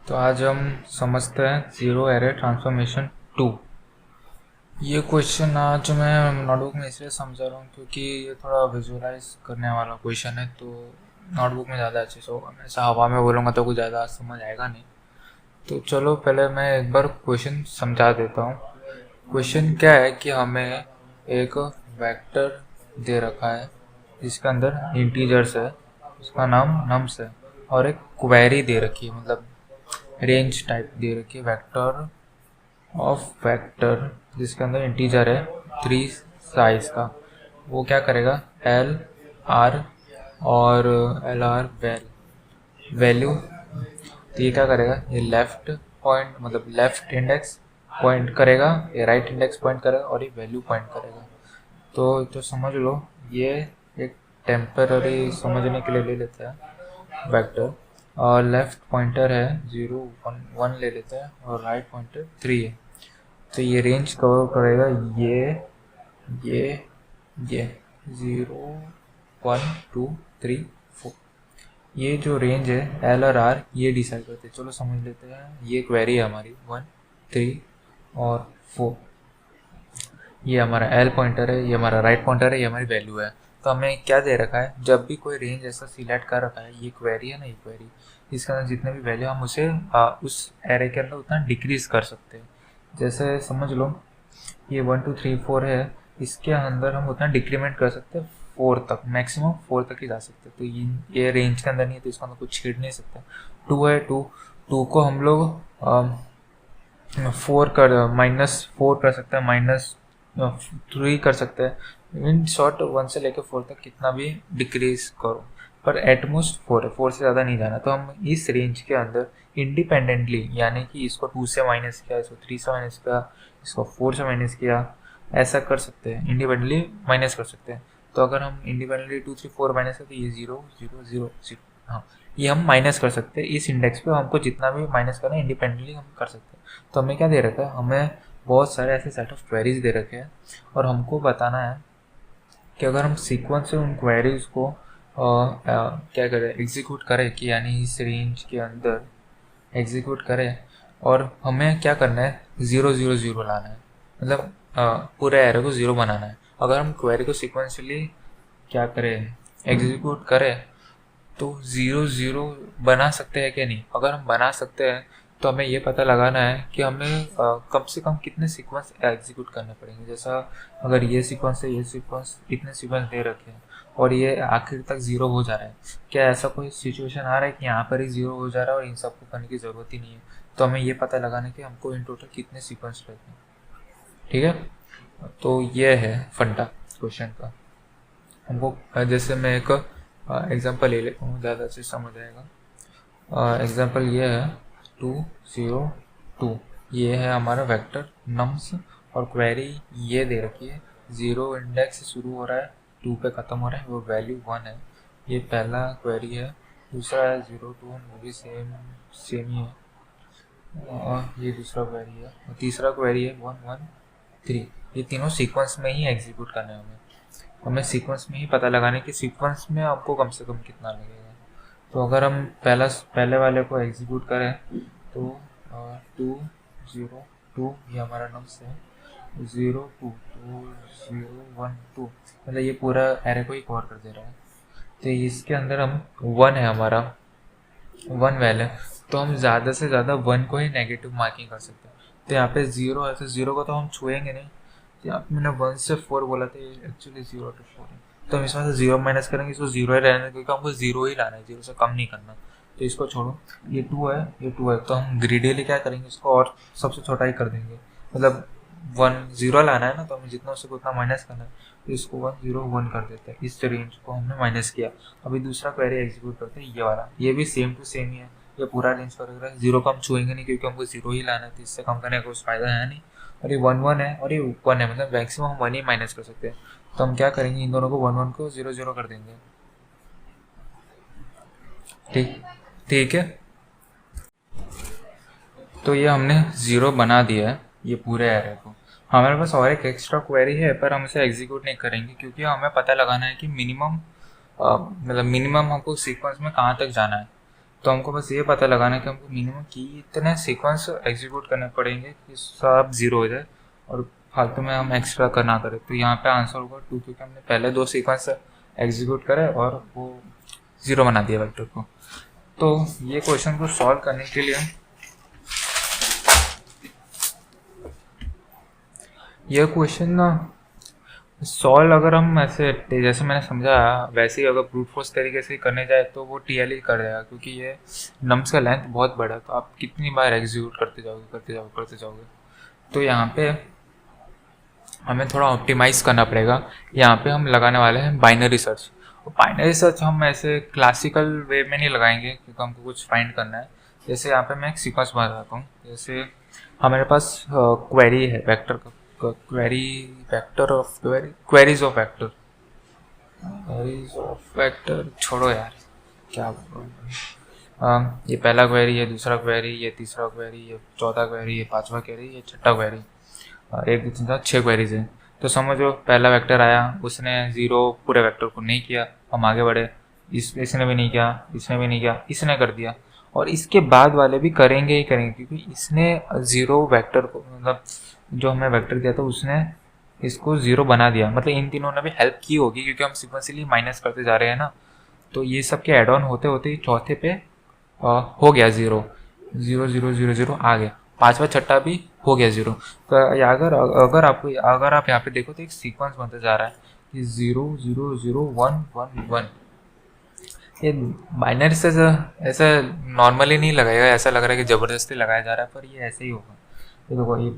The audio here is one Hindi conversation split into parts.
तो आज हम समझते हैं जीरो एरे ट्रांसफॉर्मेशन 2। ये क्वेश्चन आज मैं नोटबुक में इसलिए समझा रहा हूँ क्योंकि ये थोड़ा विजुअलाइज करने वाला क्वेश्चन है, तो नोटबुक में ज़्यादा अच्छे से होगा। मैं ऐसा हवा में बोलूँगा तो कुछ ज़्यादा समझ आएगा नहीं। तो चलो पहले मैं एक बार क्वेश्चन समझा देता हूँ। क्वेश्चन क्या है कि हमें एक वेक्टर दे रखा है जिसके अंदर इंटीजर्स है, उसका नाम नम्स है, और एक क्वेरी दे रखी है, मतलब रेंज टाइप दे रखी है वेक्टर ऑफ वेक्टर जिसके अंदर इंटीजर है 3 साइज का। वो क्या करेगा, एल आर और एल आर वैल्यू। तो ये क्या करेगा, ये लेफ्ट पॉइंट मतलब लेफ्ट इंडेक्स पॉइंट करेगा, ये राइट इंडेक्स पॉइंट करेगा और ये वैल्यू पॉइंट करेगा। तो समझ लो ये एक टेम्पररी समझने के लिए ले लेते हैं वेक्टर, और लेफ्ट पॉइंटर है 0 1 1 ले लेते हैं और राइट पॉइंटर 3 है। तो ये रेंज कवर करेगा ये 0 1 2 3 4। ये जो रेंज है एल और आर ये डिसाइड करते हैं। चलो समझ लेते हैं। ये क्वेरी है हमारी 1 3 और 4। ये हमारा एल पॉइंटर है, ये हमारा राइट पॉइंटर है, ये हमारी वैल्यू है। तो हमें क्या दे रखा है, जब भी कोई रेंज ऐसा सिलेक्ट कर रखा है, ये क्वेरी है ना, ये क्वेरी, इसके अंदर जितने भी वैल्यू हम उसे उस एरे के अंदर उतना डिक्रीज कर सकते हैं। जैसे समझ लो ये 1 2 3 4 है, इसके अंदर हम उतना डिक्रीमेंट कर सकते हैं 4 तक, मैक्सिमम 4 तक ही जा सकते हैं। तो ये रेंज के अंदर नहीं है तो इसका अंदर कुछ छेड़ नहीं सकते। 2 है, 2 को हम लोग 4 कर -4 कर सकते हैं, -3 कर सकते हैं। इन शॉर्ट 1 से लेकर 4 तक कितना भी डिक्रीज करो, पर एटमोस्ट 4 है, 4 से ज़्यादा नहीं जाना। तो हम इस रेंज के अंदर इंडिपेंडेंटली, यानी कि इसको 2 से माइनस किया, इसको 3 से माइनस किया, इसको 4 से माइनस किया, ऐसा कर सकते हैं, इंडिपेंडेंटली माइनस कर सकते हैं। तो अगर हम इंडिपेंडेंटली 2 3 4 माइनस करें तो ये 0 0 0 0, हाँ, ये हम माइनस कर सकते हैं। इस इंडेक्स पे हमको जितना भी माइनस करना है इंडिपेंडेंटली हम कर सकते हैं। तो हमें क्या दे रखा है, हमें बहुत सारे ऐसे सेट ऑफ क्वेरीज दे रखे हैं और हमको बताना है कि अगर हम सीक्वेंस से उन क्वेरीज को क्या करें, एग्जीक्यूट करें कि यानी इस रेंज के अंदर एग्जीक्यूट करें, और हमें क्या करना है, 0 0 0 लाना है, मतलब पूरे एरे को 0 बनाना है। अगर हम क्वेरी को सिक्वेंशली क्या करें, एग्जीक्यूट करें, तो 0 0 बना सकते हैं कि नहीं। अगर हम बना सकते हैं तो हमें ये पता लगाना है कि हमें कम से कम कितने सीक्वेंस एग्जीक्यूट करने पड़ेंगे। जैसा अगर ये सीक्वेंस है, ये सीक्वेंस, इतने सीक्वेंस दे रखे हैं और ये आखिर तक 0 हो जा रहा है, क्या ऐसा कोई सिचुएशन आ रहा है कि यहाँ पर ही 0 हो जा रहा है और इन सबको करने की ज़रूरत ही नहीं है। तो हमें ये पता लगाना है कि हमको इन टोटल कितने सीक्वेंस लगेंगे। ठीक है, तो ये है फंडा क्वेश्चन का। हमको जैसे मैं एक एग्जांपल ले लेता हूँ, ज़्यादा से समझ आएगा। एग्जांपल ये है 2 0 2। ये है हमारा वेक्टर नम्स और क्वेरी ये दे रखी है, 0 इंडेक्स से शुरू हो रहा है, 2 पे ख़त्म हो रहा है, वो वैल्यू 1 है। ये पहला क्वेरी है। दूसरा है 0 2, वो भी सेम ही है। ये दूसरा क्वेरी है और तीसरा क्वेरी है 1 1 3। ये तीनों सीक्वेंस में ही एग्जीक्यूट करने होंगे। हमें सीक्वेंस में ही पता लगाने की सीक्वेंस में आपको कम से कम कितना लगेगा। तो अगर हम पहले वाले को एग्जीक्यूट करें तो 2 0 2 ये हमारा नम्स है, 0 2 2 0 1 2, मतलब ये पूरा एरे को ही कवर कर दे रहा है। तो इसके अंदर हम 1 है हमारा, 1 वैल्यू, तो हम ज़्यादा से ज़्यादा 1 को ही नेगेटिव मार्किंग कर सकते हैं। तो यहाँ पे 0 है तो 0 को तो हम छुएंगे नहीं। तो यहाँ पे मैंने 1 से 4 बोला था, एक्चुअली 0 to 4 है, तो हम इसमें से 0 माइनस करेंगे, इसको 0 ही रहने, क्योंकि हमको 0 ही लाना है, 0 से कम नहीं करना। तो इसको छोड़ो, ये 2 है, ये 2 है, तो हम ग्रीडीली क्या करेंगे, इसको और सबसे छोटा ही कर देंगे। मतलब 1 0 लाना है ना, तो हमें जितना हो सके उतना माइनस करना है, तो इसको 1 0 1 कर देते हैं। इस रेंज को हमने माइनस किया। अभी दूसरा क्वेरी एग्जीक्यूट करते हैं, ये वाला, ये भी सेम टू सेम ही है, ये पूरा रेंज करेगा। 0 को हम छुएंगे नहीं क्योंकि हमको 0 ही लाना है, तो इससे कम करने का कुछ फायदा है नहीं। और ये 1 1 है और ये 1 है, मतलब मैक्सिमम हम 1 ही माइनस कर सकते हैं। तो हम क्या करेंगे, इन दोनों को 1 1 को 0 0 कर देंगे। ठीक ठीक है, तो ये हमने 0 बना दिया है ये पूरे एरे को। हमारे पास और एक एक्स्ट्रा क्वेरी है, पर हम इसे एग्जीक्यूट नहीं करेंगे क्योंकि हमें पता लगाना है कि मिनिमम मतलब मिनिमम हमको सीक्वेंस में कहाँ तक जाना है। तो हमको बस ये पता लगाना है कि हमको मिनिमम की इतने सीक्वेंस एग्जीक्यूट करने पड़ेंगे कि सब जीरो हो जाए और फालतू में हम एक्स्ट्रा करना करें। तो यहाँ पे आंसर होगा 2, क्योंकि हमने पहले 2 सीक्वेंस एग्जीक्यूट करे और वो जीरो बना दिया वेक्टर को। तो ये क्वेश्चन को सॉल्व करने के लिए ये क्वेश्चन ना सॉल्व अगर हम ऐसे जैसे मैंने समझा वैसे ही अगर ब्रूट फोर्स तरीके से करने जाए तो वो टीएल ही कर देगा, क्योंकि ये नम्स का लेंथ बहुत बड़ा है। तो आप कितनी बार एग्जीक्यूट करते जाओगे। तो यहाँ पे हमें थोड़ा ऑप्टिमाइज करना पड़ेगा। यहाँ पे हम लगाने वाले हैं बाइनरी सर्च। बाइनरी सर्च हम ऐसे क्लासिकल वे में नहीं लगाएंगे क्योंकि हमको कुछ फाइंड करना है। जैसे यहाँ पे मैं एक सीक्वेंस बताता हूँ। जैसे हमारे पास क्वेरी है वेक्टर का, क्वेरीज ऑफ वेक्टर छोड़ो यार, क्या ये पहला क्वेरी, ये दूसरा क्वेरी, ये तीसरा क्वेरी, ये चौथा क्वेरी, ये पांचवा क्वेरी, ये छठा क्वेरी, 1 2 3 4 6 क्वेरीज है। तो समझो पहला वेक्टर आया, उसने जीरो पूरे वेक्टर को नहीं किया, हम आगे बढ़े, इसने भी नहीं किया, इसने भी नहीं किया, इसने कर दिया, और इसके बाद वाले भी करेंगे ही करेंगे, क्योंकि इसने जीरो वेक्टर को, मतलब जो हमें वेक्टर दिया था उसने इसको जीरो बना दिया। मतलब इन तीनों ने भी हेल्प की होगी क्योंकि हम सिक्वेंसली माइनस करते जा रहे हैं ना। तो ये सब के एड ऑन होते होते ही चौथे पे हो गया zero, zero zero zero zero आ गया, पांचवा छठा भी हो गया जीरो। तो अगर आप यहाँ पे देखो तो एक सीक्वेंस बनता जा रहा है कि 0 0 0 1 1 1। ये बाइनरी से ऐसा नॉर्मली नहीं लगाएगा, ऐसा लग रहा है कि ज़बरदस्ती लगाया जा रहा है, पर ये ऐसे ही होगा। ये देखो ये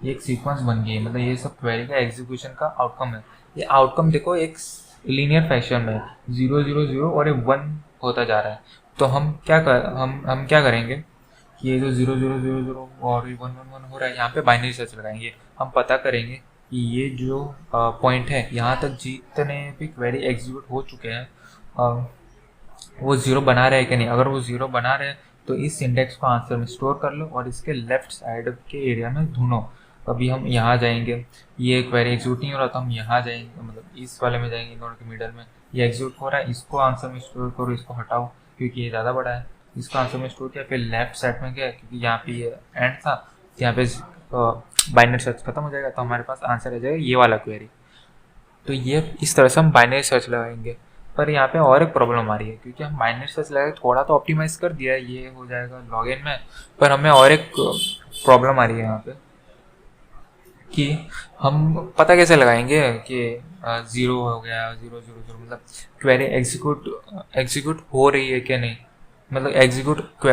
एक सीक्वेंस बन गई है, मतलब ये सब क्वेरी का एग्जीक्यूशन का आउटकम है। ये आउटकम देखो एक लीनियर फैशन में 0 0 0 और 1 होता जा रहा है। तो हम क्या करेंगे कि ये जो 0 0 0 0 और 1 1 1 हो रहा है, यहाँ पे बाइनरी सर्च लगाएंगे। हम पता करेंगे कि ये जो पॉइंट है यहाँ तक जितने भी क्वेरी एग्जीक्यूट हो चुके हैं वो जीरो बना रहे हैं कि नहीं। अगर वो जीरो बना रहे हैं तो इस इंडेक्स को आंसर में स्टोर कर लो और इसके लेफ्ट साइड के एरिया में ढूंढो। अभी हम यहाँ जाएंगे, ये क्वेरी एग्जीक्यूट नहीं हो रहा तो हम यहाँ जाएंगे, मतलब इस वाले में जाएंगे, दोनों के मिडल में ये एग्जीक्यूट हो रहा है, इसको आंसर में स्टोर करो, इसको हटाओ क्योंकि ये ज़्यादा बड़ा है, इसको आंसर में स्टोर किया। फिर लेफ्ट साइड में गया क्योंकि यहाँ पे ये एंड था, यहाँ पे बाइनरी सर्च खत्म हो जाएगा तो हमारे पास आंसर आ जाएगा ये वाला क्वेरी। तो ये इस तरह से हम बाइनरी सर्च लगाएंगे। पर यहाँ पे और एक प्रॉब्लम आ रही है, क्योंकि हम बाइनरी सर्च लगाए थोड़ा तो ऑप्टिमाइज कर दिया है, ये हो जाएगा लॉगिन में, पर हमें और एक प्रॉब्लम आ रही है यहाँ पे कि हम पता कैसे लगाएंगे कि जीरो हो गया, 0 0 0, मतलब क्वेरी एग्जीक्यूट हो रही है कि नहीं, मतलब एग्जीक्यूट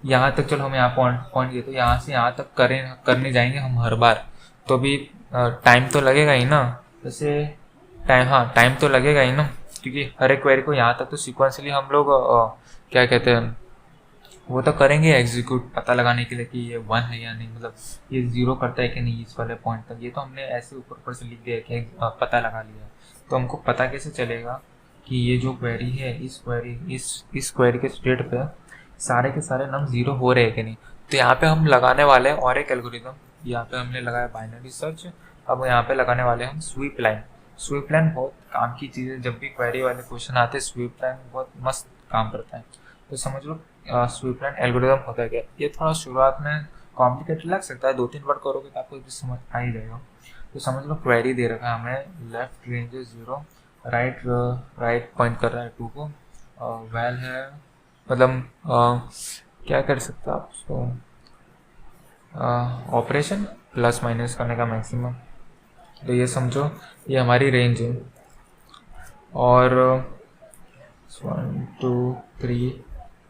यहाँ तक। चलो हम यहाँ पॉइंट दिए तो यहाँ से यहाँ तक करने जाएंगे हम हर बार, तो भी टाइम तो लगेगा ही ना। जैसे टाइम तो लगेगा ही ना, क्योंकि हर एक क्वेरी को यहाँ तक तो सीक्वेंसली हम लोग क्या कहते हैं वो तो करेंगे एग्जीक्यूट, पता लगाने के लिए कि ये 1 है या नहीं, मतलब ये 0 करता है कि नहीं इस वाले पॉइंट तक। ये तो हमने ऐसे ऊपर से लिख दिया कि पता लगा लिया। तो हमको पता कैसे चलेगा कि ये जो क्वेरी है इस क्वेरी के स्टेट पे सारे के सारे नम 0 हो रहे हैं कि नहीं। तो यहाँ पे हम लगाने वाले हैं और एक एल्गोरिथम। यहाँ पे हमने लगाया बाइनरी सर्च, अब यहाँ पे लगाने वाले हैं हम स्वीप लाइन। स्वीप लाइन बहुत काम की चीज़ है, जब भी क्वेरी वाले क्वेश्चन आते हैं स्वीप लाइन बहुत मस्त काम करता है। तो समझ लो स्वीप लाइन एल्गोरिथम होता है क्या। ये थोड़ा शुरुआत में कॉम्प्लिकेटेड लग सकता है, 2-3 बार करोगे तो आपको भी समझ आ ही जाएगा। तो समझ लो क्वेरी दे रखा है हमें, लेफ्ट रेंज है 0, राइट पॉइंट कर रहा है 2 को, वैल है, मतलब क्या कर सकते हैं आप उसको, ऑपरेशन प्लस माइनस करने का मैक्सिमम। तो ये समझो ये हमारी रेंज है, और 1 2 3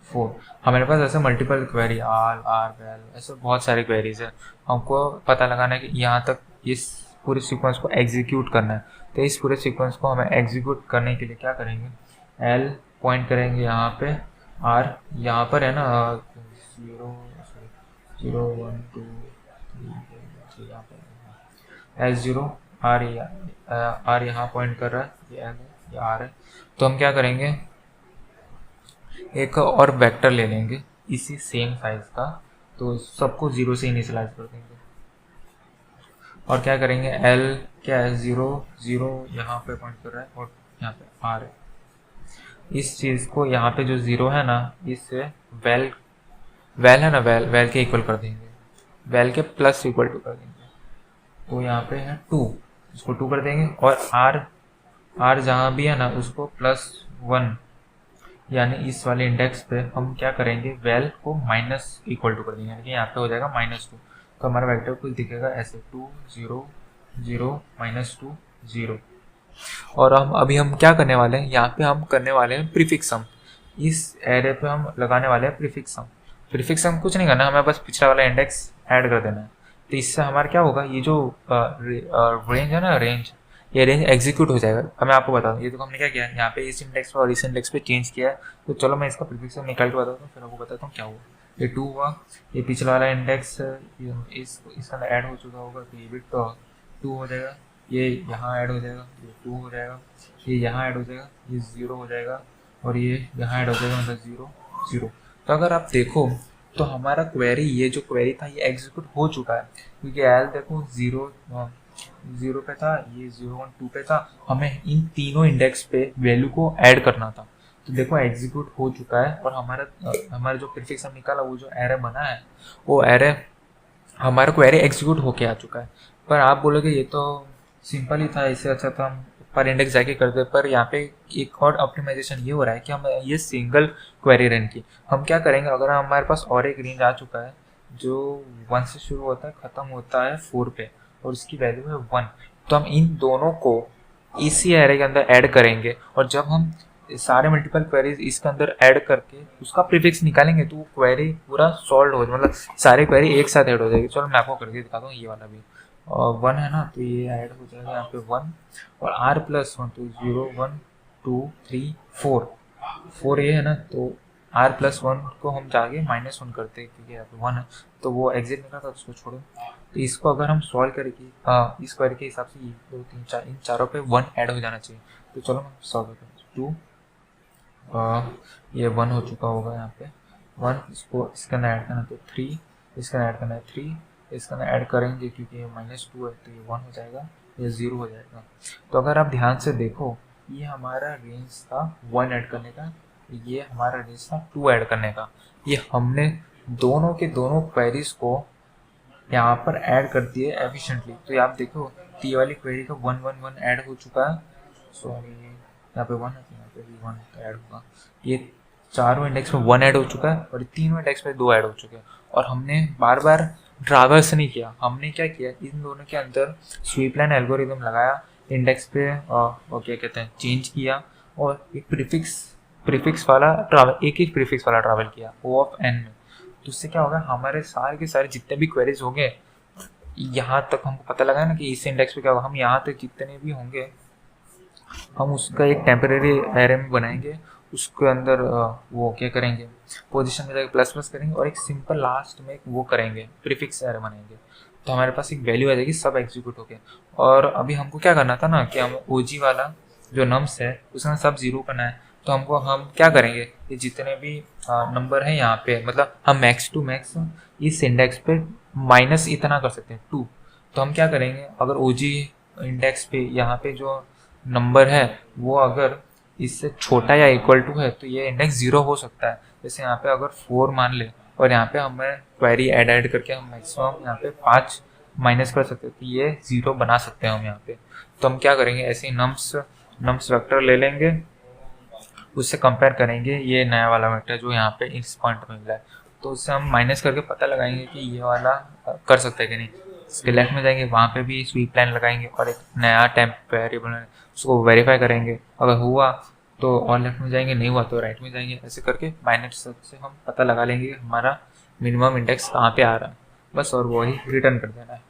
4 हमारे पास ऐसे मल्टीपल क्वेरी आर वैल ऐसे बहुत सारे क्वेरीज है। हमको पता लगाना है कि यहाँ तक इस पूरे सीक्वेंस को एग्जीक्यूट करना है। तो इस पूरे सीक्वेंस को हमें एग्जीक्यूट करने के लिए क्या करेंगे, एल पॉइंट करेंगे यहाँ पे, आर यहाँ पर है ना 0 0 1 2 3 यहाँ पर S0, आर यहाँ पॉइंट कर रहा है, ये एल है, ये आर है। तो हम क्या करेंगे, एक और वेक्टर ले लेंगे इसी सेम साइज का, तो सबको 0 से इनिशियलाइज कर देंगे, और क्या करेंगे एल क्या है 0 0 यहाँ पे पॉइंट कर रहा है और यहाँ पे आर है। इस चीज़ को यहाँ पे जो ज़ीरो है ना, इससे वेल वेल है ना, वेल वेल के इक्वल कर देंगे, वेल के प्लस इक्वल टू कर देंगे। तो यहाँ पे है 2, इसको 2 कर देंगे, और आर जहाँ भी है ना उसको +1, यानी इस वाले इंडेक्स पे हम क्या करेंगे, वेल को माइनस इक्वल टू कर देंगे, यानी कि यहाँ पे हो जाएगा -2। तो हमारा वेक्टर कुछ दिखेगा ऐसे 2 0 0 -2 0। और हम क्या करने वाले हैं, यहाँ पे हम करने वाले हैं प्रीफिक्स सम। इस एरे पे हम लगाने वाले हैं प्रीफिक्स सम। प्रीफिक्स सम कुछ नहीं करना, हमें बस पिछला वाला इंडेक्स ऐड कर देना है। तो इससे हमारा क्या होगा, ये जो रेंज है ना, ये रेंज एग्जीक्यूट हो जाएगा। अब मैं आपको बता दूँ, ये तो हमने क्या किया है, यहाँ पे इस इंडेक्स पे और इस इंडेक्स पे चेंज किया है। तो चलो मैं इसका प्रीफिक्स सम निकाल के बताता हूँ, फिर आपको बताता हूँ क्या हुआ। ये 2 हुआ, ये पिछला वाला इंडेक्स इसका ऐड हो चुका होगा, तो ये भी 2 हो जाएगा, ये यहाँ ऐड हो जाएगा, ये 2 हो जाएगा, ये यहाँ ऐड हो जाएगा, ये 0 हो जाएगा, और ये यहाँ ऐड हो जाएगा, मतलब 0 0। तो अगर आप देखो तो हमारा क्वेरी, ये जो क्वेरी था ये एग्जीक्यूट हो चुका है, क्योंकि एल देखो 0 पे था, ये 0 1 2 पे था, हमें इन तीनों इंडेक्स पे वैल्यू को ऐड करना था। तो देखो एग्जीक्यूट हो चुका है, और हमारा जो प्रीफिक्स हम निकाला, वो जो एरे बना है, वो एरे हमारा क्वेरी एग्जीक्यूट होके आ चुका है। पर आप बोलोगे ये तो सिंपल ही था, इससे अच्छा तो हम पर इंडेक्स जाके करते। पर यहाँ पे एक और ऑप्टिमाइजेशन ये हो रहा है कि हम ये सिंगल क्वेरी रन की हम क्या करेंगे, अगर हमारे पास और एक रेंज आ चुका है जो 1 से शुरू होता है, ख़त्म होता है 4 पे, और उसकी वैल्यू है 1, तो हम इन दोनों को इसी एरे के अंदर ऐड करेंगे, और जब हम सारे मल्टीपल क्वेरीज इसके अंदर ऐड करके उसका प्रीफिक्स निकालेंगे, तो वो क्वेरी पूरा सॉल्व हो जाए, मतलब सारी क्वेरी एक साथ ऐड हो जाएगी। चलो मैं आपको करके दिखाता हूँ, ये वाला भी और 1 है ना, तो ये ऐड हो जाएगा यहाँ पे 1, और r+1, तो 0 1 2 3 4 4 ये है ना, तो r+1 को हम जाके -1 करते हैं, क्योंकि यहाँ पे 1 है, तो वो एग्जिट निकला था, उसको छोड़ो। तो इसको अगर हम सॉल्व करेंगे, इस क्वेरी के हिसाब से 1 2 3 4 इन चारों पे 1 ऐड हो जाना चाहिए। तो चलो मैं सॉल्व करते हैं। 2 ये 1 हो चुका होगा यहाँ पे 1, इसको इसके अंदर ऐड करना, तो 3, इसके अंदर ऐड करना है 3, इसके अंदर ऐड करेंगे क्योंकि ये -2 है, तो ये 1 हो जाएगा, ये 0 हो जाएगा। तो अगर आप ध्यान से देखो, ये हमारा रेंज था 1 ऐड करने का, ये हमारा रेंज था 2 ऐड करने का। ये हमने दोनों के दोनों क्वेरीज को यहाँ पर ऐड कर दिए एफिशिएंटली। तो ये आप देखो, टी वाली क्वेरी का 1 1 1 ऐड हो चुका है, सॉरी यहाँ पे 1 है, तो यहाँ पे भी 1 तो ऐड होगा। ये चारों इंडेक्स में 1 ऐड हो चुका है, और तीनों इंडेक्स में 2 ऐड हो चुके हैं। और हमने बार बार ट्रैवर्स नहीं किया, हमने क्या किया, इन दोनों के अंदर स्वीप लाइन एल्गोरिदम लगाया, इंडेक्स पे और क्या कहते हैं चेंज किया, और एक प्रीफिक्स वाला ट्रैवल, एक प्रीफिक्स वाला ट्रैवल किया O(n) में। तो उससे क्या होगा, हमारे सारे के सारे जितने भी क्वेरीज होंगे, यहाँ तक हमको पता लगा ना कि इस इंडेक्स पे क्या होगा, हम यहाँ तक जितने भी होंगे हम उसका एक टेम्परेरी एरे में बनाएंगे, उसके अंदर वो क्या करेंगे, पोजीशन में जाकर प्लस प्लस करेंगे, और एक सिंपल लास्ट में एक वो करेंगे, प्रीफिक्स एरे बनाएंगे। तो हमारे पास एक वैल्यू आ जाएगी, सब एग्जीक्यूट हो गए। और अभी हमको क्या करना था ना, कि हम OG वाला जो नम्स है उसमें सब 0 करना है। तो हम क्या करेंगे, ये जितने भी नंबर हैं यहाँ पे, मतलब हम मैक्स टू मैक्स इस इंडेक्स पे माइनस इतना कर सकते हैं 2। तो हम क्या करेंगे, अगर OG इंडेक्स पे यहाँ पे जो नंबर है वो अगर इससे छोटा या इक्वल टू है, तो ये इंडेक्स 0 हो सकता है। जैसे यहाँ पे अगर 4 मान ले, और यहाँ पे हमें क्वेरी ऐड करके हम मैक्सिमम यहाँ पे 5 माइनस कर सकते हैं, तो ये 0 बना सकते हैं हम यहाँ पे। तो हम क्या करेंगे, ऐसे ही नम्स वेक्टर ले लेंगे, उससे कंपेयर करेंगे ये नया वाला वेक्टर जो यहाँ पे इस पॉइंट में मिला है, तो उससे हम माइनस करके पता लगाएंगे कि ये वाला कर सकता है कि नहीं। इसके लेफ्ट में जाएंगे, वहाँ पे भी स्वीप लाइन लगाएंगे, और एक नया टेम्प वेरिएबल उसको वेरीफाई करेंगे, अगर हुआ तो और लेफ्ट में जाएंगे, नहीं हुआ तो राइट में जाएंगे। ऐसे करके माइनस से हम पता लगा लेंगे हमारा मिनिमम इंडेक्स कहाँ पे आ रहा है, बस, और वही रिटर्न कर देना है।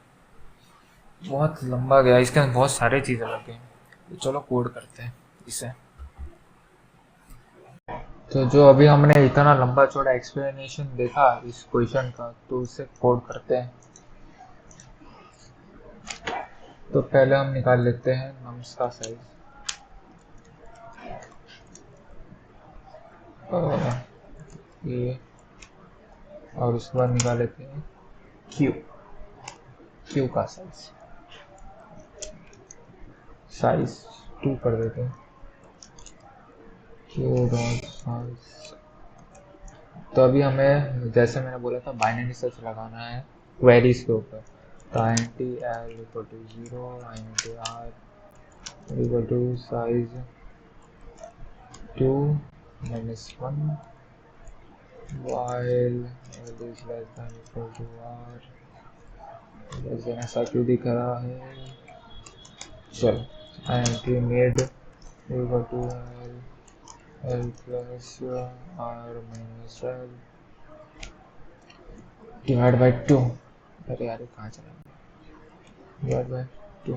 बहुत लंबा गया, इसके अंदर बहुत सारी चीज़ें लग गई, तो चलो कोड करते हैं इसे। तो जो अभी हमने इतना लंबा चौड़ा एक्सप्लेनेशन देखा इस क्वेश्चन का, तो उसे कोड करते हैं। तो पहले हम निकाल लेते हैं नम्स का साइज, ये, और उसके बाद निकाल लेते हैं क्यू का साइज 2 कर देते हैं। Q dot size. तो अभी हमें जैसे मैंने बोला था बाइनरी सर्च लगाना है क्वेरीज के ऊपर। तो int l equal to 0, int r equal to size 2 minus 1 while l is less than equal to r। जैसे ऐसा क्यों दिख रहा है? चलो int mid equal to l plus r minus l divide by 2। अरे यार कहाँ चला? Divide by 2।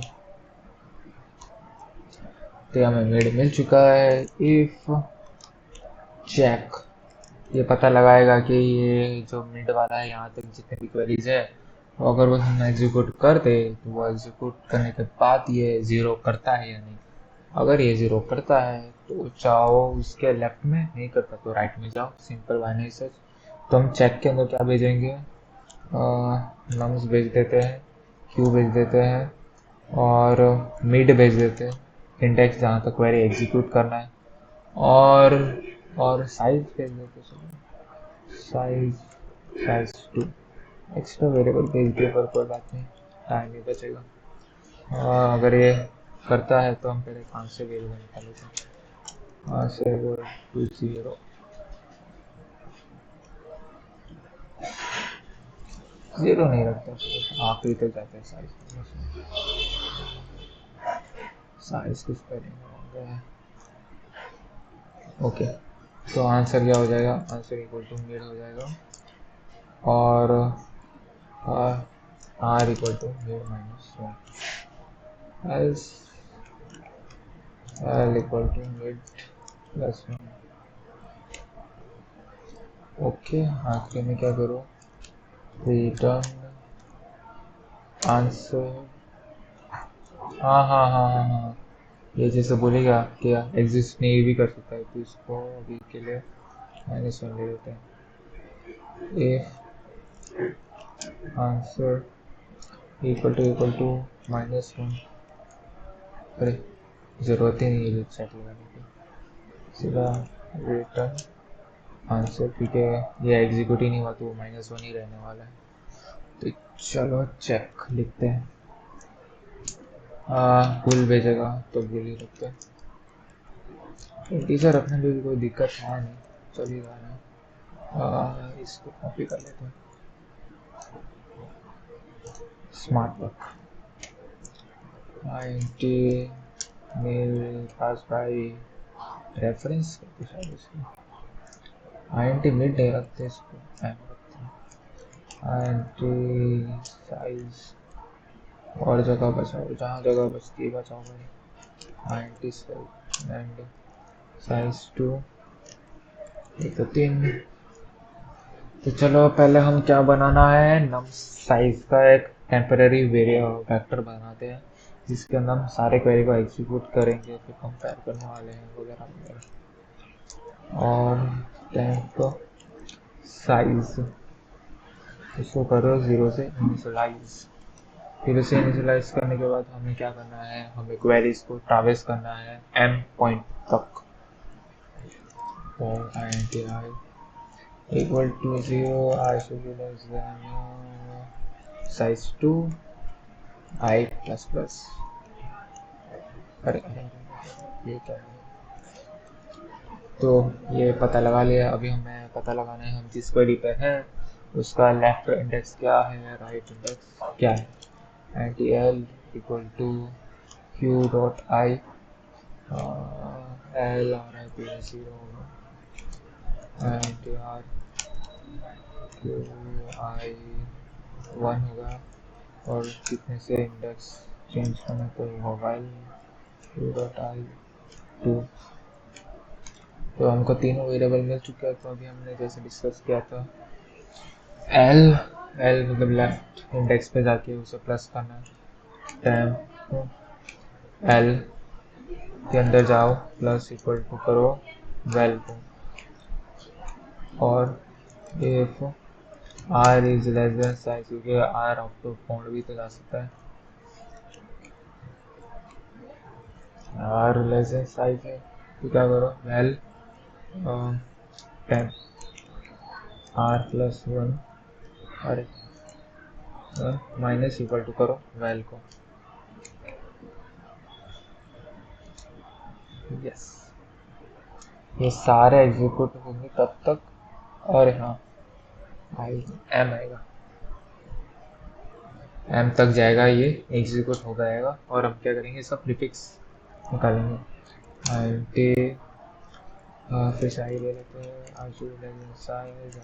तो हमें मिड मिल चुका है। इफ चेक ये पता लगाएगा कि ये जो मिड वाला है यहाँ तक जितने भी क्वेरीज है, तो अगर वो हम एग्जीक्यूट कर दे तो वो एग्जीक्यूट करने के बाद ये ज़ीरो करता है या नहीं। अगर ये ज़ीरो करता है तो चाहो उसके लेफ्ट में, नहीं करता तो राइट में जाओ, सिंपल बाइनरी सर्च। तो हम चेक के अंदर क्या भेजेंगे? नम्स भेज देते हैं, क्यू भेज देते हैं और मिड भेज देते हैं, इंडेक्स जहाँ तक क्वेरी एग्जीक्यूट करना है। और साइज भेज देते हैं, साइज 2। एक्स्ट्रा वेरिएबल भेज दिए पर कोई बात नहीं, टाइम ही बचेगा। अगर ये करता है तो हम पहले 5 से वेरिएबल निकालेंगे। 5 से वो 2 0 0 नहीं रखता, आखिरी तक जाते हैं साइज कुछ करेंगे। ओके, तो आंसर क्या हो जाएगा? आंसर इक्वल टू मिड हो जाएगा और r equal to mid minus 1 else l equal to mid plus 1। Okay, आखिरी में क्या करो? Return answer. हाँ, ये जैसे बोलेगा कि एग्जिस्ट नहीं भी कर सकता है, तो इसको अभी के लिए -1 ले लेते हैं। If answer equal to -1। अरे ज़रूरत ही नहीं है चेक लगाने की, सीधा रिटर्न आंसर, क्योंकि ये एग्जीक्यूट ही नहीं हुआ तो वो -1 ही रहने वाला है। तो चलो चेक लिखते हैं। भूल भेजेगा तो भूल ही रखते हैं, टीचर रखने में भी कोई दिक्कत है नहीं, चलेगा ना। इसको कॉपी कर लेते हैं। स्मार्ट वर्क int मेरे पास भाई रेफरेंस शायद इसको int मिड नहीं रखते, इसको एम रखते हैं। int साइज और जगह बचाओ, जहाँ जगह बचती है बचाओ भाई। int सेल्फ एंड साइज 2 एक 3। तो चलो पहले हम क्या बनाना है, नम साइज का एक टेम्पररी वेक्टर बनाते हैं जिसके अंदर हम सारे क्वेरी को एग्जीक्यूट करेंगे, फिर कंपेयर करने वाले हैं वगैरह वगैरह। और टेम्प साइज इसको करो 0 से इनिशियलाइज। फिर उसे इनिशियलाइज करने के बाद हमें क्या करना है, हमें क्वेरीज को ट्रैवर्स करना है m पॉइंट तक। और int equal to 0 I should be less than size 2 I plus plus। अरे ये क्या है? तो ये पता लगा लिया। अभी हमें पता लगाना है हम जिस क्वेरी पे है उसका लेफ्ट इंडेक्स क्या है, राइट इंडेक्स क्या है। int l equal to q dot i l और आई पी 0 होगा, int r q i 1 होगा और कितने से इंडेक्स चेंज करना तो होगा q डॉट आई 2। तो हमको तीनों वेरिएबल मिल चुका है। तो अभी हमने जैसे डिस्कस किया था एल मतलब लेफ्ट इंडेक्स पे जाके उसे प्लस करना है, टेम्प एल के अंदर जाओ प्लस इक्वल टू करो वेल को, और if r is less than size, क्योंकि आर आउट ऑफ बाउंड भी तो जा सकता है, आर लेस देन साइज है तो क्या करो val ten r plus one, अरे माइनस इक्वल टू करो वैल को, यस ये सारे एग्जीक्यूट होंगे तब तक, और हाँ आई एम आएगा, एम तक जाएगा, ये एग्जीक्यूट हो जाएगा और हम क्या करेंगे सब प्रीफिक्स निकालेंगे। टी फिर साई ले लेते हैं, आजू साइज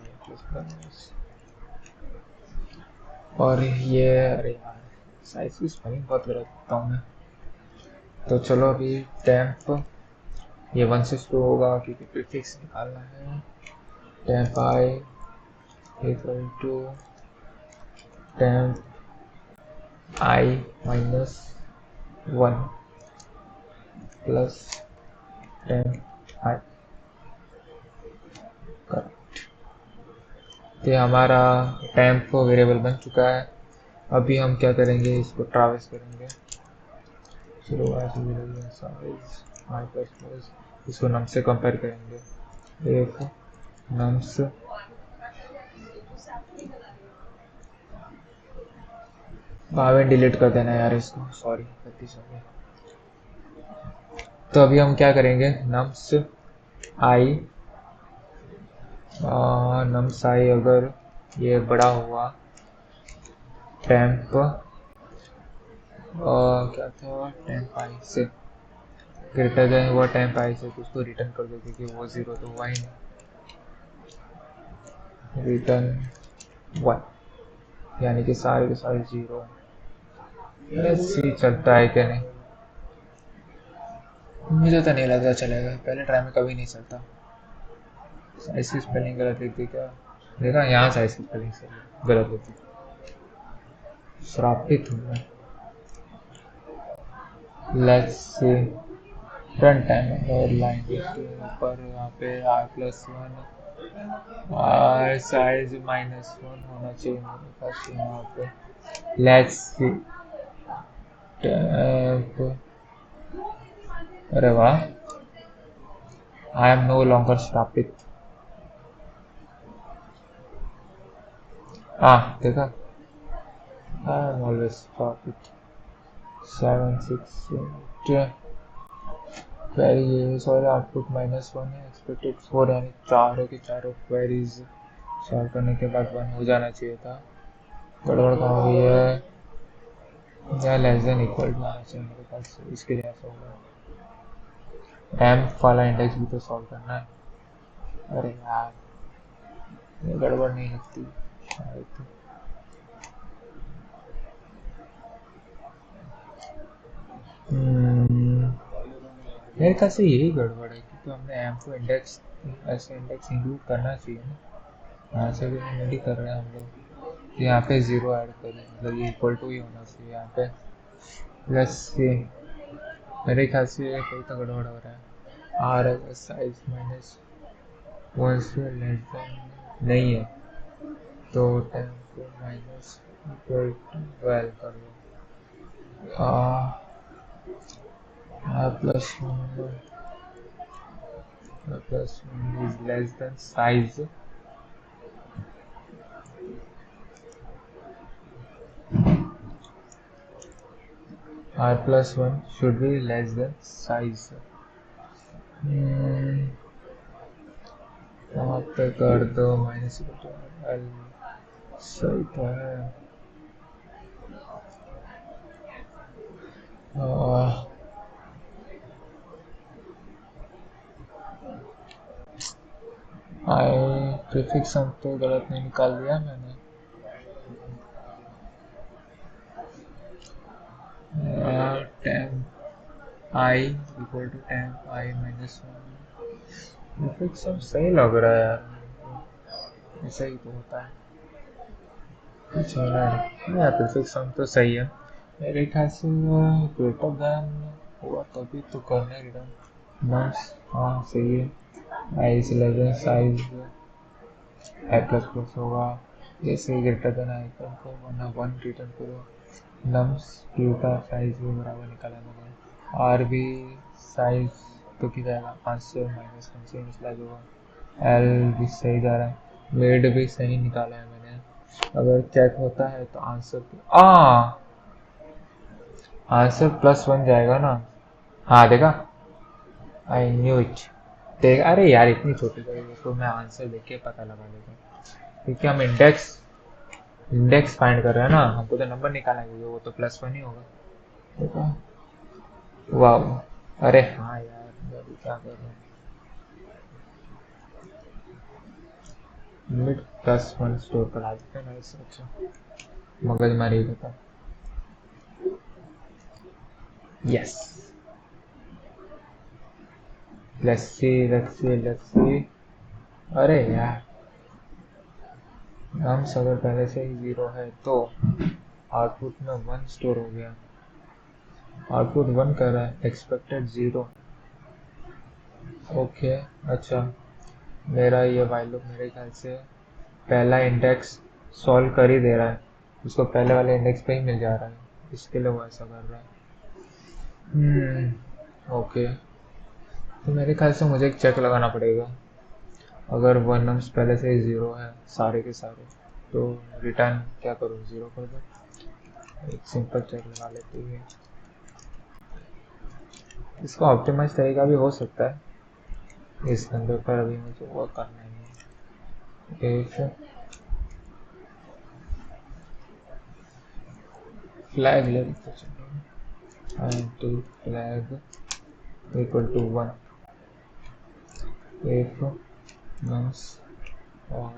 और ये, अरे यार साइज की स्पेलिंग बहुत गलत करता हूँ मैं, तो चलो अभी टेम्प ये 1 से शुरू होगा क्योंकि प्रीफिक्स निकालना है। Temp i equal to temp i minus one plus temp i, तो हमारा टेम्प वेरिएबल बन चुका है। अभी हम क्या करेंगे, इसको ट्रावर्स करेंगे, इसको नम से कंपेयर करेंगे, एक नम्स भावें डिलीट कर देना यार इसको, सॉरी गलती से। तो अभी हम क्या करेंगे, नम्स आई अगर ये बड़ा हुआ टेम्प क्या था, टेम्प आई से ग्रेटर देन हुआ टेम्प आई से, तो उसको रिटर्न कर दो क्योंकि वो जीरो तो हुआ ही नहीं, रिटर्न वन, यानी कि सारे के सारे जीरो। लेट्स सी चलता है क्या नहीं, मुझे तो नहीं लगता चलेगा, पहले ट्राई में कभी नहीं चलता। साइज की स्पेलिंग गलत लिख दी क्या, देखा यहाँ साइज की स्पेलिंग सही गलत लिख दी, श्रापित हूँ मैं। लेट्स सी रन टाइम और लाइन ऊपर यहाँ पे आर प्लस वन और साइज माइनस वन होना चाहिए मेरे पास यहाँ पे। लेट्स सी अरे वाह, आई एम नो लॉन्गर श्रापित, देखा, आई एम ऑलवेज श्रापित। 7 6 8 query sorry output minus one है, एक्सपेक्टेड 4, यानी चारों की चारों क्वेरीज सॉल्व करने के बाद 1 हो जाना चाहिए था, गड़बड़ कहाँ हुई है, या लेस देन इक्वल टू आना चाहिए मेरे पास, इसके लिए ऐसा होगा। टेम्प वाला इंडेक्स भी तो सॉल्व करना है, अरे यार ये गड़बड़ नहीं लगती शायद, मेरे ख्याल से यही गड़बड़ है क्योंकि हमने एम को इंडेक्स ऐसे इंडेक्स इंक्लूड करना चाहिए ना, यहाँ से भी नहीं कर रहे हैं हम लोग, यहाँ पे ज़ीरो ऐड करें, मतलब ये इक्वल टू ही होना चाहिए यहाँ पे। प्लस ये मेरे ख्याल से कोई तो गड़बड़ हो रहा है, आर साइज माइनस वन से लेस देन नहीं है, तो 10 को माइनस इक्वल टू 12 कर दो, r plus one is less than size r plus 1 should be less than size। वहाँ पे कर दो माइनस एल, सही तो है। आई प्रीफिक्स हम तो गलत नहीं निकाल दिया मैंने, temp i equal to temp i minus one, prefix सब सही लग रहा है यार, ऐसा ही तो होता है कुछ होना है यार, प्रीफिक्स हम तो सही है मेरे ख्याल से, ग्रेटर देन हुआ तभी तो करने रिटर्न नम्स, हाँ सही है, i is less than size i plus plus होगा, जैसे ग्रेटर देन आई को वरना वन रिटर्न करो, नम्स क्यू का साइज भी बराबर निकाला मैंने, आर भी साइज तो क्या जाएगा 5 से माइनस 1 से इनिशियलाइज होगा। एल भी सही जा रहा है, मिड भी सही निकाला है मैंने। अगर चेक होता है तो आंसर +1 जाएगा ना। हाँ देखा, आई न्यू इट। देख अरे यार इतनी छोटी जगह को मैं आंसर देख के पता लगा लेता, क्योंकि हम इंडेक्स फाइंड कर रहे हैं ना, हमको तो नंबर निकालना है, वो तो +1 ही होगा। देखा, वाह। अरे हाँ यार, मैं अभी क्या कर रहा हूँ, मिड +1 स्टोर करा देते हैं ना, इससे अच्छा मगज मारी होता। Yes, let's see. अरे यार, नम्स अगर पहले से ही 0 है तो आउटपुट में 1 स्टोर हो गया। आउटपुट 1 कर रहा है, एक्सपेक्टेड 0। ओके, अच्छा। मेरा ये वाइल लूप मेरे ख्याल से पहला इंडेक्स सॉल्व कर ही दे रहा है, उसको पहले वाले इंडेक्स पे ही मिल जा रहा है, इसके लिए वो ऐसा कर रहा है। ओके, तो मेरे ख्याल से मुझे एक चेक लगाना पड़ेगा। अगर वन नम्स पहले से ही 0 है सारे के सारे, तो रिटर्न क्या करूँ, 0 कर दो। एक सिंपल चेक लगा लेते हैं। इसका ऑप्टिमाइज तरीका भी हो सकता है, इस नंबर पर अभी मुझे वर्क करना है। एक फ्लैग ले लेते चलिए, anti flag equal to 1 if nums of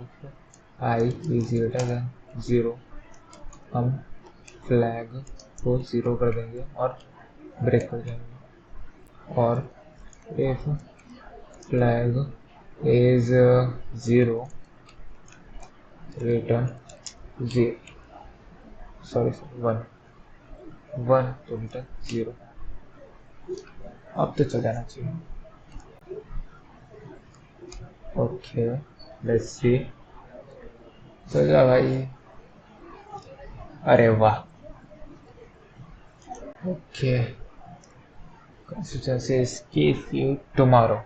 I is greater than 0। हम फ्लैग को 0 कर देंगे और ब्रेक कर देंगे। और if flag is 0 return 0, sorry 1 तो रिटर्न 0। अब तो चल जाना चाहिए। ओके, लेट्स सी, चल जा भाई। अरे वाह, okay. Consistency is key you tomorrow।